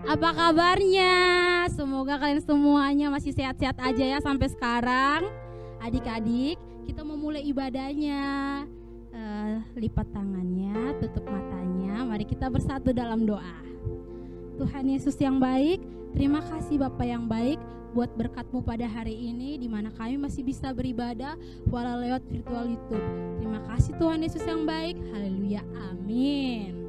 Apa kabarnya? Semoga kalian semuanya masih sehat-sehat aja ya sampai sekarang. Adik-adik, kita mau mulai ibadahnya. Lipat tangannya, tutup matanya. Mari kita bersatu dalam doa. Tuhan Yesus yang baik, terima kasih Bapa yang baik buat berkat-Mu pada hari ini di mana kami masih bisa beribadah walau lewat virtual YouTube. Terima kasih Tuhan Yesus yang baik. Haleluya. Amin.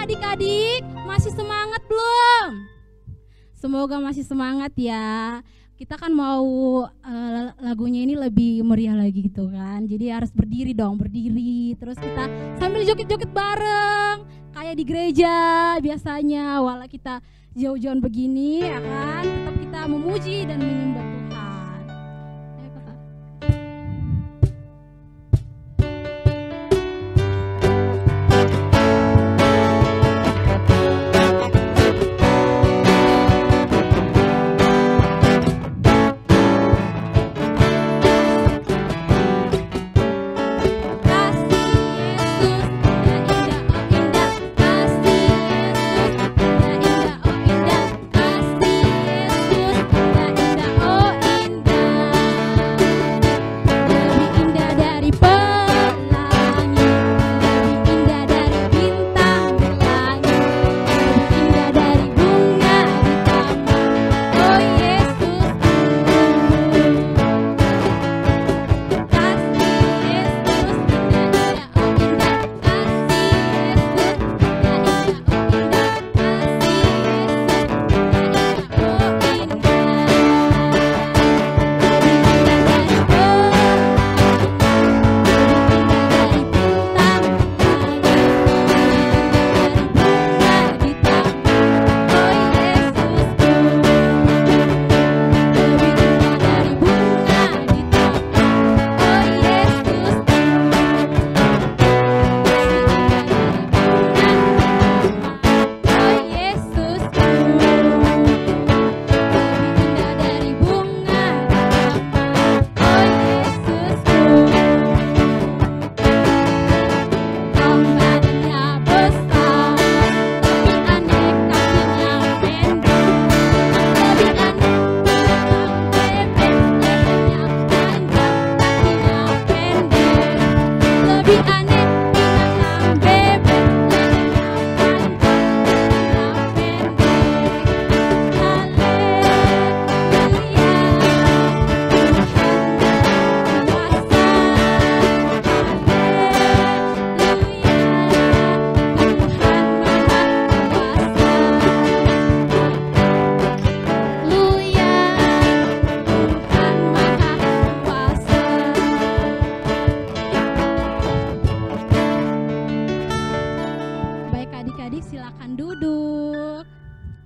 Adik-adik, masih semangat belum? Semoga masih semangat ya. Kita kan mau lagunya ini lebih meriah lagi gitu kan. Jadi harus berdiri dong, berdiri. Terus kita sambil joget-joget bareng. kayak di gereja biasanya, walau kita jauh-jauhan begini ya kan, tetap kita memuji dan menyembah Tuhan. Ayo kakak.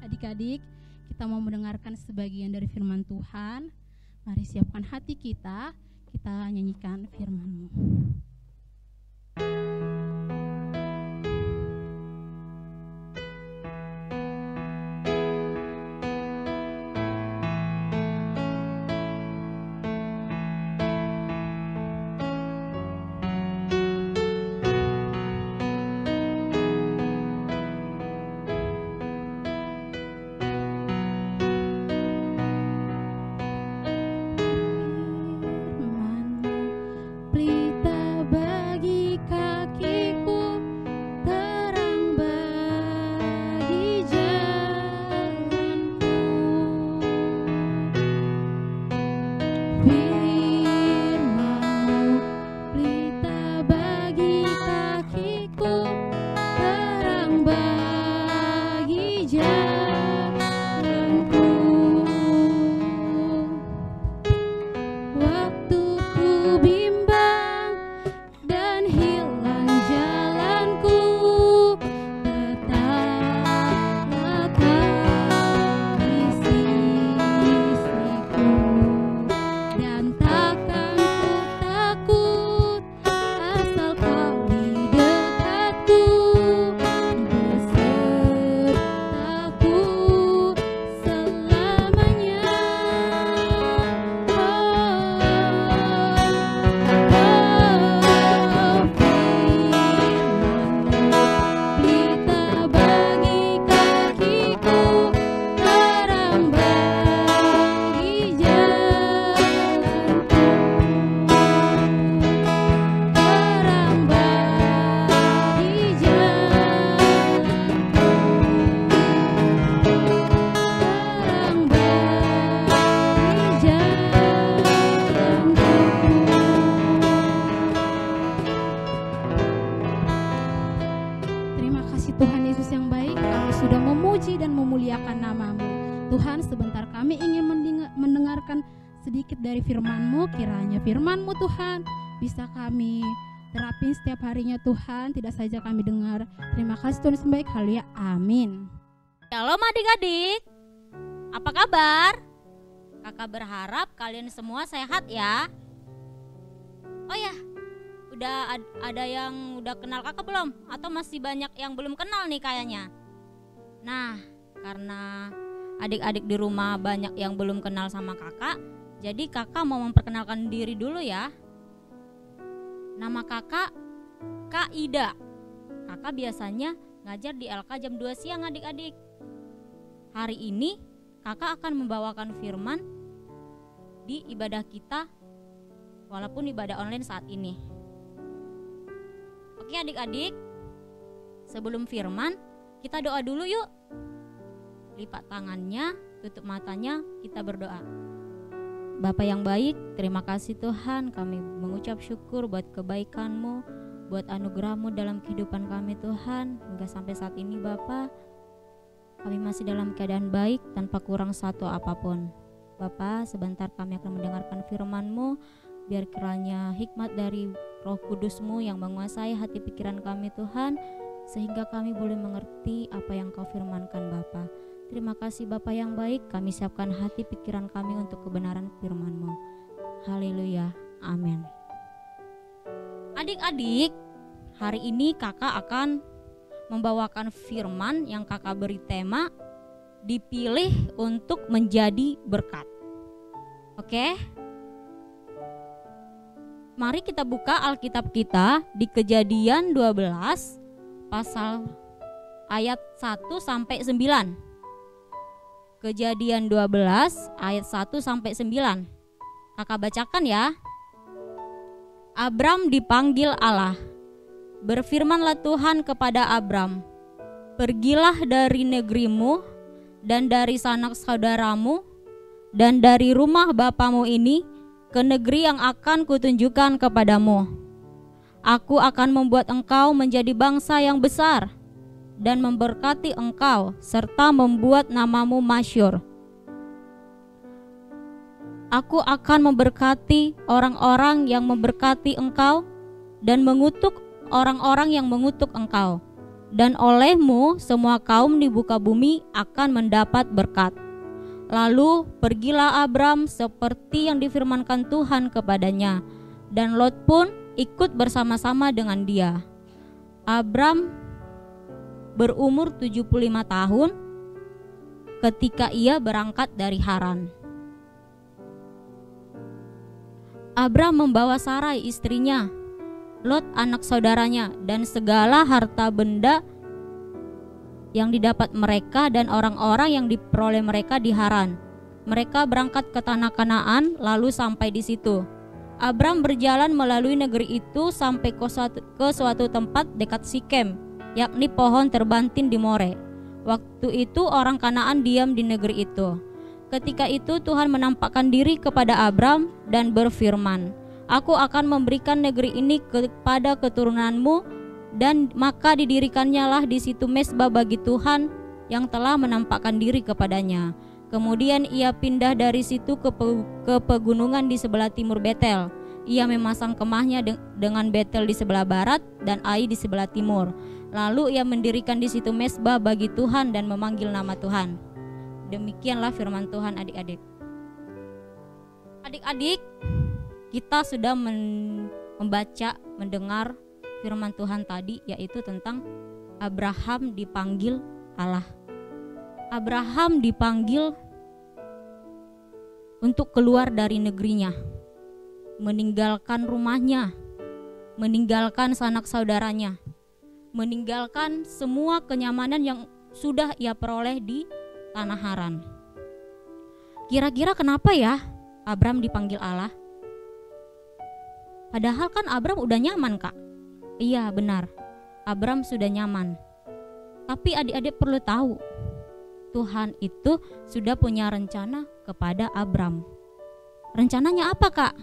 Adik-adik, kita mau mendengarkan sebagian dari firman Tuhan. Mari siapkan hati kita nyanyikan firman-Mu. Tuhan, sebentar kami ingin mendengarkan sedikit dari firman-Mu. Kiranya firman-Mu Tuhan bisa kami terapin setiap harinya Tuhan, tidak saja kami dengar. Terima kasih Tuhan Yesus baik, haleluya, amin. Shalom adik-adik, apa kabar? Kakak berharap kalian semua sehat ya. Oh ya, udah ada yang udah kenal kakak belum? Atau masih banyak yang belum kenal nih kayaknya? Nah, karena adik-adik di rumah banyak yang belum kenal sama kakak, jadi kakak mau memperkenalkan diri dulu ya. Nama kakak Kak Ida. Kakak biasanya ngajar di LK jam 2 siang adik-adik. Hari ini kakak akan membawakan firman di ibadah kita, walaupun ibadah online saat ini. Oke adik-adik, sebelum firman kita doa dulu yuk. Lipat tangannya, tutup matanya, kita berdoa. Bapa yang baik, terima kasih Tuhan, kami mengucap syukur buat kebaikan-Mu, buat anugerah-Mu dalam kehidupan kami Tuhan. Hingga sampai saat ini Bapa, kami masih dalam keadaan baik tanpa kurang satu apapun. Bapa, sebentar kami akan mendengarkan firman-Mu, biar kiranya hikmat dari Roh Kudus-Mu yang menguasai hati pikiran kami Tuhan, sehingga kami boleh mengerti apa yang Kau firmankan Bapa. Terima kasih Bapa yang baik, kami siapkan hati pikiran kami untuk kebenaran firman-Mu. Haleluya, amin. Adik-adik, hari ini kakak akan membawakan firman yang kakak beri tema dipilih untuk menjadi berkat. Oke? Mari kita buka Alkitab kita di Kejadian 12 pasal ayat 1 sampai 9. Kejadian 12 ayat 1 sampai 9. Kakak bacakan ya. Abram dipanggil Allah. Berfirmanlah Tuhan kepada Abram, pergilah dari negerimu dan dari sanak saudaramu dan dari rumah bapamu ini ke negeri yang akan kutunjukkan kepadamu. Aku akan membuat engkau menjadi bangsa yang besar dan memberkati engkau serta membuat namamu masyhur. Aku akan memberkati orang-orang yang memberkati engkau dan mengutuk orang-orang yang mengutuk engkau. Dan olehmu semua kaum di muka bumi akan mendapat berkat. Lalu pergilah Abram seperti yang difirmankan Tuhan kepadanya, dan Lot pun ikut bersama-sama dengan dia. Abram berumur 75 tahun ketika ia berangkat dari Haran. Abram membawa Sarai istrinya, Lot anak saudaranya, dan segala harta benda yang didapat mereka dan orang-orang yang diperoleh mereka di Haran. Mereka berangkat ke tanah Kanaan lalu sampai di situ. Abram berjalan melalui negeri itu sampai ke suatu tempat dekat Sikem, yakni pohon terbantin di More. Waktu itu orang Kanaan diam di negeri itu. Ketika itu Tuhan menampakkan diri kepada Abram dan berfirman, Aku akan memberikan negeri ini kepada keturunanmu, dan maka didirikannya lah di situ mezbah bagi Tuhan yang telah menampakkan diri kepadanya. Kemudian ia pindah dari situ ke pegunungan di sebelah timur Betel. Ia memasang kemahnya dengan Betel di sebelah barat dan Ai di sebelah timur. Lalu ia mendirikan di situ mezbah bagi Tuhan dan memanggil nama Tuhan. Demikianlah firman Tuhan adik-adik. Adik-adik, kita sudah membaca, mendengar firman Tuhan tadi, yaitu tentang Abraham dipanggil Allah. Abraham dipanggil untuk keluar dari negerinya, meninggalkan rumahnya, meninggalkan sanak saudaranya, meninggalkan semua kenyamanan yang sudah ia peroleh di tanah Haran. Kira-kira kenapa ya Abram dipanggil Allah? Padahal kan Abram udah nyaman, Kak. Iya benar, Abram sudah nyaman. Tapi adik-adik perlu tahu, Tuhan itu sudah punya rencana kepada Abram. Rencananya apa, Kak?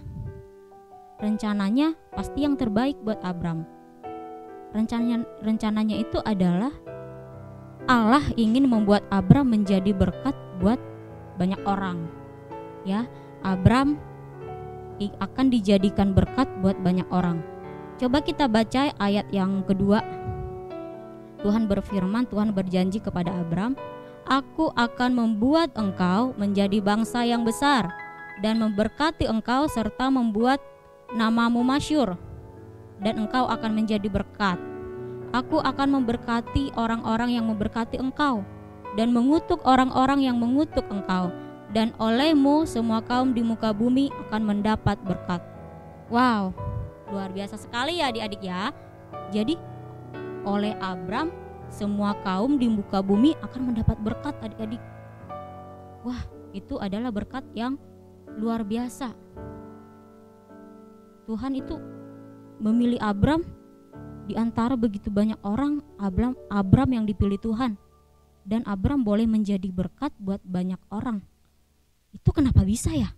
Rencananya pasti yang terbaik buat Abram. Rencananya itu adalah Allah ingin membuat Abram menjadi berkat buat banyak orang. Ya, Abram akan dijadikan berkat buat banyak orang. Coba kita baca ayat yang kedua. Tuhan berfirman, Tuhan berjanji kepada Abram, "Aku akan membuat engkau menjadi bangsa yang besar dan memberkati engkau serta membuat namamu masyhur, dan engkau akan menjadi berkat. Aku akan memberkati orang-orang yang memberkati engkau dan mengutuk orang-orang yang mengutuk engkau, dan olehmu semua kaum di muka bumi akan mendapat berkat." Wow, luar biasa sekali ya adik-adik ya. Jadi oleh Abram semua kaum di muka bumi akan mendapat berkat adik-adik. Wah, itu adalah berkat yang luar biasa. Tuhan itu memilih Abram di antara begitu banyak orang. Abram yang dipilih Tuhan, dan Abram boleh menjadi berkat buat banyak orang. Itu kenapa bisa ya?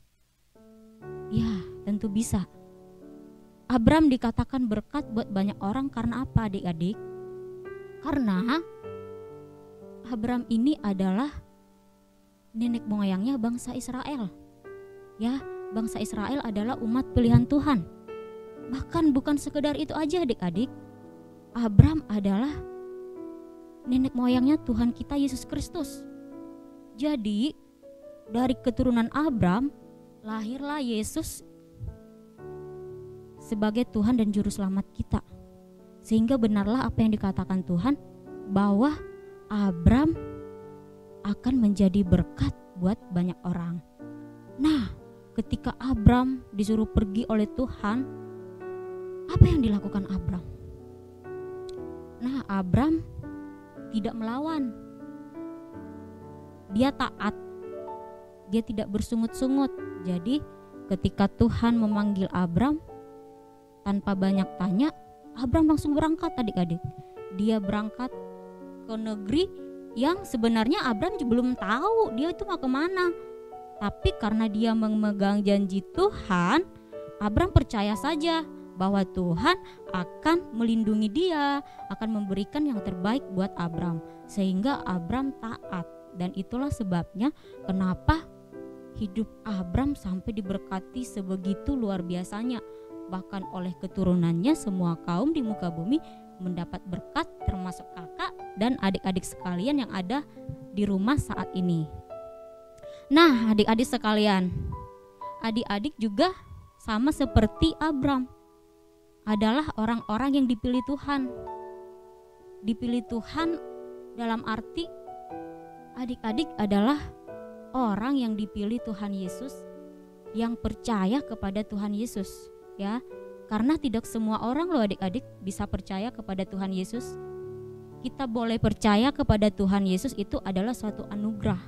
Ya, tentu bisa. Abram dikatakan berkat buat banyak orang karena apa adik-adik? Karena Abram ini adalah nenek moyangnya bangsa Israel. Ya, bangsa Israel adalah umat pilihan Tuhan. Bahkan bukan sekedar itu aja adik-adik. Abram adalah nenek moyangnya Tuhan kita Yesus Kristus. Jadi dari keturunan Abram lahirlah Yesus sebagai Tuhan dan Juru Selamat kita. Sehingga benarlah apa yang dikatakan Tuhan, bahwa Abram akan menjadi berkat buat banyak orang. Nah, ketika Abram disuruh pergi oleh Tuhan, apa yang dilakukan Abram? Nah, Abram tidak melawan. Dia taat. Dia tidak bersungut-sungut. Jadi ketika Tuhan memanggil Abram, tanpa banyak tanya, Abram langsung berangkat adik-adik. Dia berangkat ke negeri yang sebenarnya Abram belum tahu dia itu mau kemana. Tapi karena dia memegang janji Tuhan, Abram percaya saja bahwa Tuhan akan melindungi dia, akan memberikan yang terbaik buat Abram. Sehingga Abram taat. Dan itulah sebabnya kenapa hidup Abram sampai diberkati sebegitu luar biasanya. Bahkan oleh keturunannya semua kaum di muka bumi mendapat berkat, termasuk kakak dan adik-adik sekalian yang ada di rumah saat ini. Nah, adik-adik sekalian, adik-adik juga sama seperti Abram, adalah orang-orang yang dipilih Tuhan. Dipilih Tuhan dalam arti adik-adik adalah orang yang dipilih Tuhan Yesus, yang percaya kepada Tuhan Yesus. Ya, karena tidak semua orang loh adik-adik bisa percaya kepada Tuhan Yesus. Kita boleh percaya kepada Tuhan Yesus itu adalah suatu anugerah.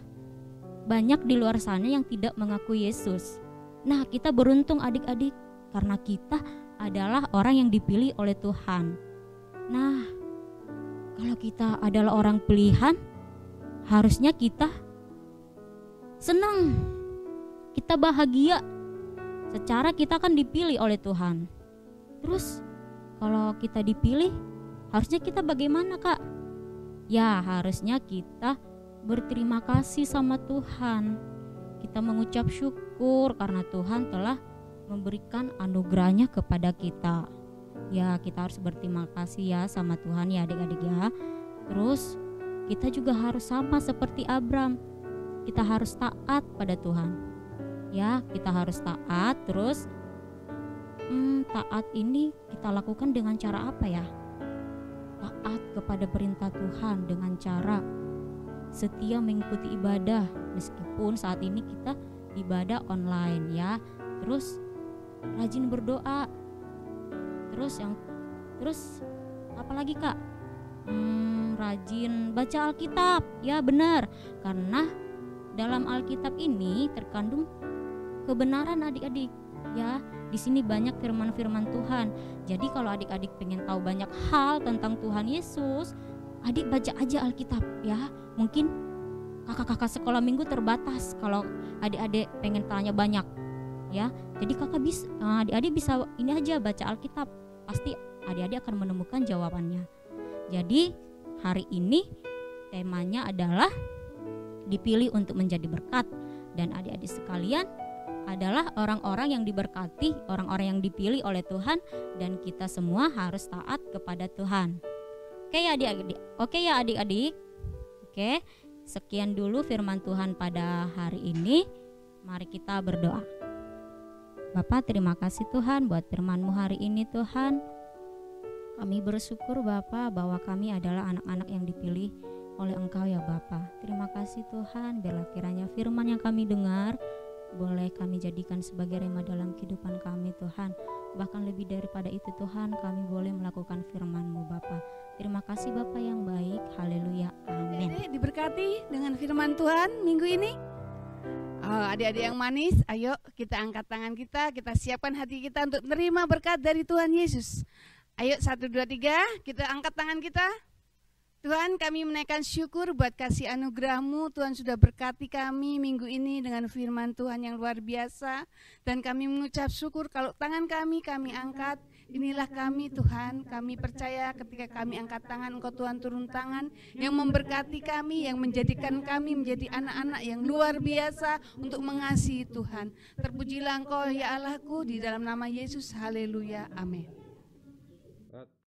Banyak di luar sana yang tidak mengaku Yesus. Nah, kita beruntung adik-adik karena kita adalah orang yang dipilih oleh Tuhan. Nah, kalau kita adalah orang pilihan, harusnya kita senang, kita bahagia. Secara kita kan dipilih oleh Tuhan. Terus kalau kita dipilih, harusnya kita bagaimana kak? Ya, harusnya kita berterima kasih sama Tuhan. Kita mengucap syukur karena Tuhan telah memberikan anugerahnya kepada kita. Ya, kita harus berterima kasih ya sama Tuhan ya adik-adik ya. Terus kita juga harus sama seperti Abram. Kita harus taat pada Tuhan. Ya, kita harus taat. Terus taat ini kita lakukan dengan cara apa ya? Taat kepada perintah Tuhan dengan cara setia mengikuti ibadah, meskipun saat ini kita ibadah online ya. Terus rajin berdoa. Terus apa lagi kak? Rajin baca Alkitab. Ya benar, karena dalam Alkitab ini terkandung kebenaran adik-adik ya. Di sini banyak firman-firman Tuhan. Jadi kalau adik-adik pengen tahu banyak hal tentang Tuhan Yesus, adik baca aja Alkitab ya. Mungkin kakak-kakak sekolah minggu terbatas kalau adik-adik pengen tanya banyak ya. Jadi adik-adik bisa ini aja baca Alkitab. Pasti adik-adik akan menemukan jawabannya. Jadi hari ini temanya adalah dipilih untuk menjadi berkat. Dan adik-adik sekalian, adalah orang-orang yang diberkati, orang-orang yang dipilih oleh Tuhan, dan kita semua harus taat kepada Tuhan. Oke ya adik-adik. Oke, sekian dulu firman Tuhan pada hari ini. Mari kita berdoa. Bapa, terima kasih Tuhan buat firman-Mu hari ini Tuhan. Kami bersyukur Bapa bahwa kami adalah anak-anak yang dipilih oleh Engkau ya Bapa. Terima kasih Tuhan, biarlah kiranya firman yang kami dengar boleh kami jadikan sebagai rema dalam kehidupan kami Tuhan. Bahkan lebih daripada itu Tuhan, kami boleh melakukan firman-Mu Bapa. Terima kasih Bapa yang baik. Haleluya. Amin. Adik-adik diberkati dengan firman Tuhan minggu ini. Adik-adik yang manis, ayo kita angkat tangan kita siapkan hati kita untuk menerima berkat dari Tuhan Yesus. Ayo 1, 2, 3, kita angkat tangan kita. Tuhan, kami menaikkan syukur buat kasih anugerah-Mu. Tuhan sudah berkati kami minggu ini dengan firman Tuhan yang luar biasa. Dan kami mengucap syukur kalau tangan kami angkat. Inilah kami Tuhan, kami percaya ketika kami angkat tangan, Engkau Tuhan turun tangan yang memberkati kami, yang menjadikan kami menjadi anak-anak yang luar biasa untuk mengasihi Tuhan. Terpujilah Engkau ya Allahku, di dalam nama Yesus, haleluya, amin.